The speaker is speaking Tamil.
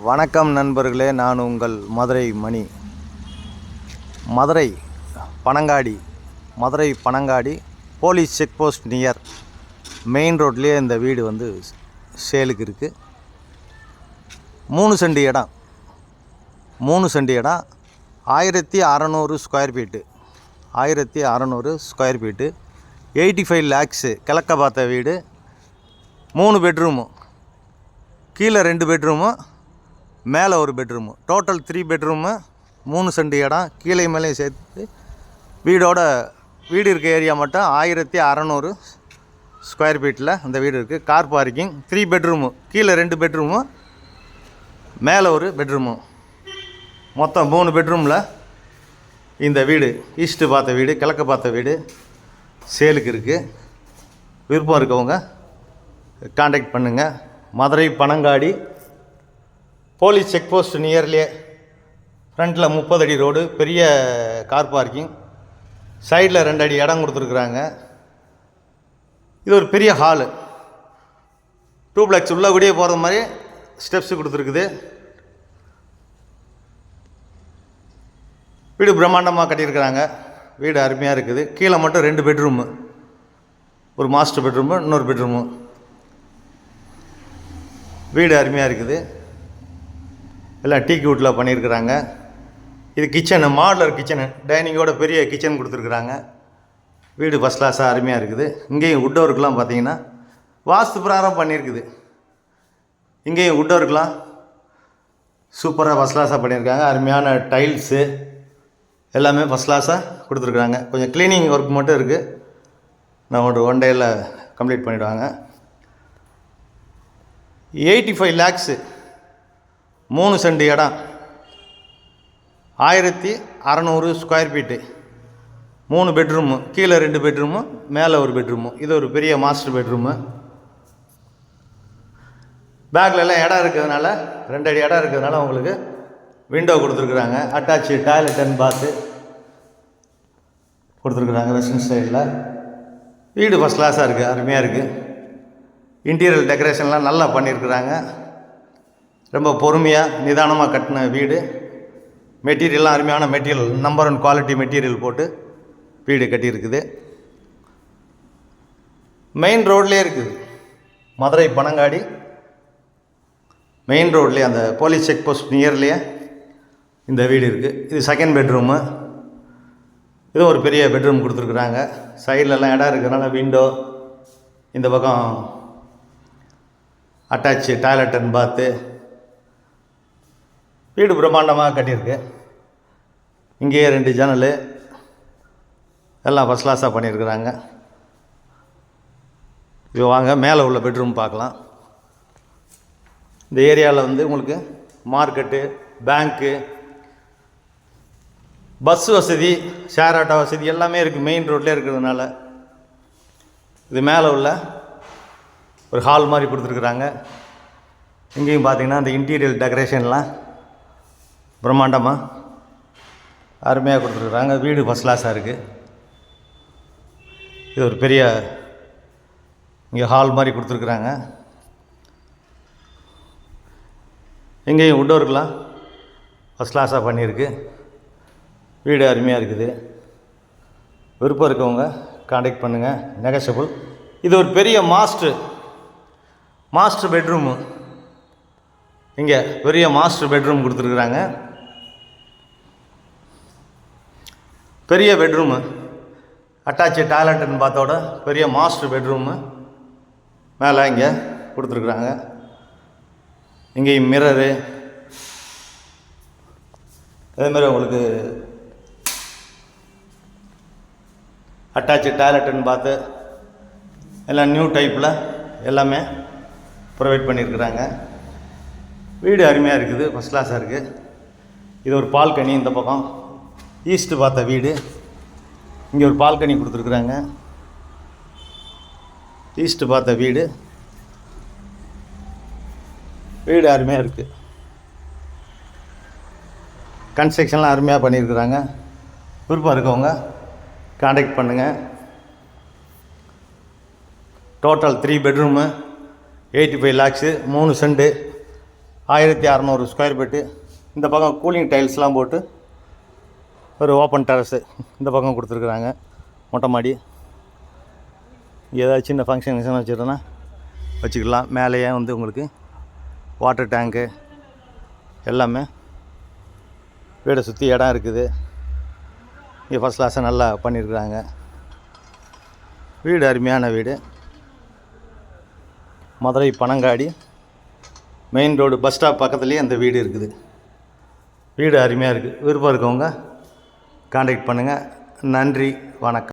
வணக்கம் நண்பர்களே, நான் உங்கள் Madurai Mani. Madurai Panangadi police check post near main ரோட்லேயே இந்த வீடு சேலுக்கு இருக்குது. 3 சென்ட் இடம் 1600 ஸ்கொயர் ஃபீட்டு 85 லேக்ஸு. கிழக்க பார்த்த வீடு, 3 பெட்ரூமு, கீழே 2 பெட்ரூமு, மேலே ஒரு பெட்ரூமு, டோட்டல் 3 பெட்ரூமு. 3 சென்ட் இடம், கீழே மேலேயும் சேர்த்து. வீடு இருக்க ஏரியா மட்டும் 1600 ஸ்கொயர் ஃபீட்டில் இந்த வீடு இருக்குது. கார் பார்க்கிங், 3 பெட்ரூமு, கீழே 2 பெட்ரூமு, மேலே ஒரு பெட்ரூமு, மொத்தம் 3 பெட்ரூமில் இந்த வீடு. ஈஸ்ட்டு பார்த்த வீடு, கிழக்க பார்த்த வீடு சேலுக்கு இருக்குது. விருப்பம் இருக்கவங்க காண்டாக்ட் பண்ணுங்கள். Madurai Panangadi police check post நியர்லேயே, ஃப்ரண்ட்டில் 30 அடி ரோடு, பெரிய கார் பார்க்கிங், சைடில் 2 அடி இடம் கொடுத்துருக்குறாங்க. இது ஒரு பெரிய ஹாலு, 2 பிளக்ஸ் உள்ளே கூடயே போகிறது மாதிரி ஸ்டெப்ஸு கொடுத்துருக்குது. வீடு பிரம்மாண்டமாக கட்டியிருக்கிறாங்க. வீடு அருமையாக இருக்குது. கீழே மட்டும் 2 பெட்ரூமு, ஒரு மாஸ்டர் பெட்ரூமு, இன்னொரு பெட்ரூமு. வீடு அருமையாக இருக்குது. எல்லாம் டீக்கு வுட்டில் பண்ணியிருக்கிறாங்க. இது கிச்சனு, மாடலர் கிச்சனு, டைனிங்கோட பெரிய கிச்சன் கொடுத்துருக்குறாங்க. வீடு ஃபஸ்ட் கிளாஸாக அருமையாக இருக்குது. இங்கேயும் வுட் ஒர்க்லாம் பார்த்தீங்கன்னா வாஸ்து பிரகாரம் பண்ணியிருக்குது. இங்கேயும் வுட் ஒர்க்லாம் சூப்பராக ஃபஸ்ட் கிளாஸாக பண்ணியிருக்காங்க. அருமையான டைல்ஸு எல்லாமே ஃபஸ்ட் கிளாஸாக கொடுத்துருக்குறாங்க. கொஞ்சம் க்ளீனிங் ஒர்க் மட்டும் இருக்குது. நான் ஒன் டேயில் கம்ப்ளீட் பண்ணிவிடுவாங்க. 85 லேக்ஸு, 3 சென்ட் இடம், 1600 ஸ்கொயர் ஃபீட்டு, 3 பெட்ரூமு, கீழே 2 பெட்ரூமு, மேலே ஒரு பெட்ரூமு. இது ஒரு பெரிய மாஸ்டர் பெட்ரூமு. பேக்கில் எல்லாம் இடம் இருக்கிறதுனால, 2 அடி இடம் இருக்கிறதுனால உங்களுக்கு விண்டோ கொடுத்துருக்குறாங்க. அட்டாச்சு டாய்லெட் அண்ட் பாத்து கொடுத்துருக்குறாங்க வெஸ்டர்ன் ஸ்டைலில். வீடு ஃபஸ்ட் கிளாஸாக இருக்குது, அருமையாக இருக்குது. இன்டீரியர் டெக்கரேஷன்லாம் நல்லா பண்ணியிருக்கிறாங்க. ரொம்ப பொறுமையாக நிதானமாக கட்டின வீடு. மெட்டீரியல்லாம் அருமையான மெட்டீரியல், நம்பர் 1 குவாலிட்டி மெட்டீரியல் போட்டு வீடு கட்டியிருக்குது. மெயின் ரோட்லேயே இருக்குது. மதுரை பனங்காடி மெயின் ரோட்லேயே, அந்த போலீஸ் செக் போஸ்ட் நியர்லேயே இந்த வீடு இருக்குது. இது 2nd பெட்ரூமு. இது ஒரு பெரிய பெட்ரூம் கொடுத்துருக்குறாங்க. சைட்லலாம் இடம் இருக்கிறதுனால விண்டோ, இந்த பக்கம் அட்டாச்சு டாய்லெட் அண்ட் பாத்து. வீடு பிரம்மாண்டமாக கட்டியிருக்கு. இங்கேயே 2 ஜன்னல், எல்லாம் ஃபஸ்ட் கிளாஸாக பண்ணியிருக்கிறாங்க. இப்போ வாங்க மேலே உள்ள பெட்ரூம் பார்க்கலாம். இந்த ஏரியாவில் உங்களுக்கு மார்க்கெட்டு, பேங்க்கு, பஸ் வசதி, ஷேர் ஆட்டோ வசதி எல்லாமே இருக்குது. மெயின் ரோட்லேயே இருக்கிறதுனால இது மேலே உள்ள ஒரு ஹால் மாதிரி கொடுத்துருக்குறாங்க. இங்கேயும் பார்த்தீங்கன்னா அந்த இன்டீரியர் டெக்கரேஷன்லாம் பிரம்மாண்டமாக அருமையாக கொடுத்துருக்குறாங்க. வீடு ஃபஸ்ட் கிளாஸாக இருக்குது. இது ஒரு பெரிய இங்கே ஹால் மாதிரி கொடுத்துருக்குறாங்க. இங்கேயும் வுட் ஒர்க்லாம் ஃபஸ்ட் கிளாஸாக பண்ணியிருக்கு. வீடு அருமையாக இருக்குது. விருப்பம் இருக்கவங்க காண்டாக்ட் பண்ணுங்கள். நெகஷபிள். இது ஒரு பெரிய மாஸ்டர் பெட்ரூமு. இங்கே பெரிய மாஸ்டர் பெட்ரூம் கொடுத்துருக்குறாங்க. பெரிய பெட்ரூமு, அட்டாச்சு டாய்லெட் அண்ட் பாத்தோட பெரிய மாஸ்டர் பெட்ரூமு மேலே இங்கே கொடுத்துருக்குறாங்க. இங்கேயும் மிரரு, அதேமாதிரி உங்களுக்கு அட்டாச்சு டாய்லெட் அண்ட் பாத்து எல்லாம் நியூ டைப்பில் எல்லாமே ப்ரொவைட் பண்ணியிருக்கிறாங்க. வீடு அருமையாக இருக்குது, ஃபஸ்ட் கிளாஸாக இருக்குது. இது ஒரு பால்கனி. இந்த பக்கம் ஈஸ்ட்டு பார்த்த வீடு. இங்கே ஒரு பால்கனி கொடுத்துருக்குறாங்க. ஈஸ்ட்டு பார்த்த வீடு. வீடு அருமையாக இருக்குது. கன்ஸ்ட்ரக்ஷன்லாம் அருமையாக பண்ணியிருக்கிறாங்க. விருப்பம் இருக்கவங்க காண்டாக்ட் பண்ணுங்கள். Total 3 bedroom, 85 lakhs, 3 cent, 1600 square feet. இந்த பக்கம் கூலிங் டைல்ஸ்லாம் போட்டு ஒரு ஓப்பன் டெரஸு இந்த பக்கம் கொடுத்துருக்குறாங்க. மொட்டை மாடி. ஏதாவது சின்ன ஃபங்க்ஷன் வச்சுட்டோன்னா வச்சுக்கலாம். மேலேயே வந்து உங்களுக்கு வாட்டர் டேங்க்கு எல்லாமே வீடை சுற்றி இடம் இருக்குது. இங்கே ஃபஸ்ட் கிளாஸை நல்லா பண்ணியிருக்கிறாங்க. வீடு அருமையான வீடு. Madurai Panangadi main road bus stop பக்கத்துலேயே அந்த வீடு இருக்குது. வீடு அருமையாக இருக்குது. விருப்பம் இருக்கவங்க கான்டாக்ட் பண்ணுங்கள். நன்றி, வணக்கம்.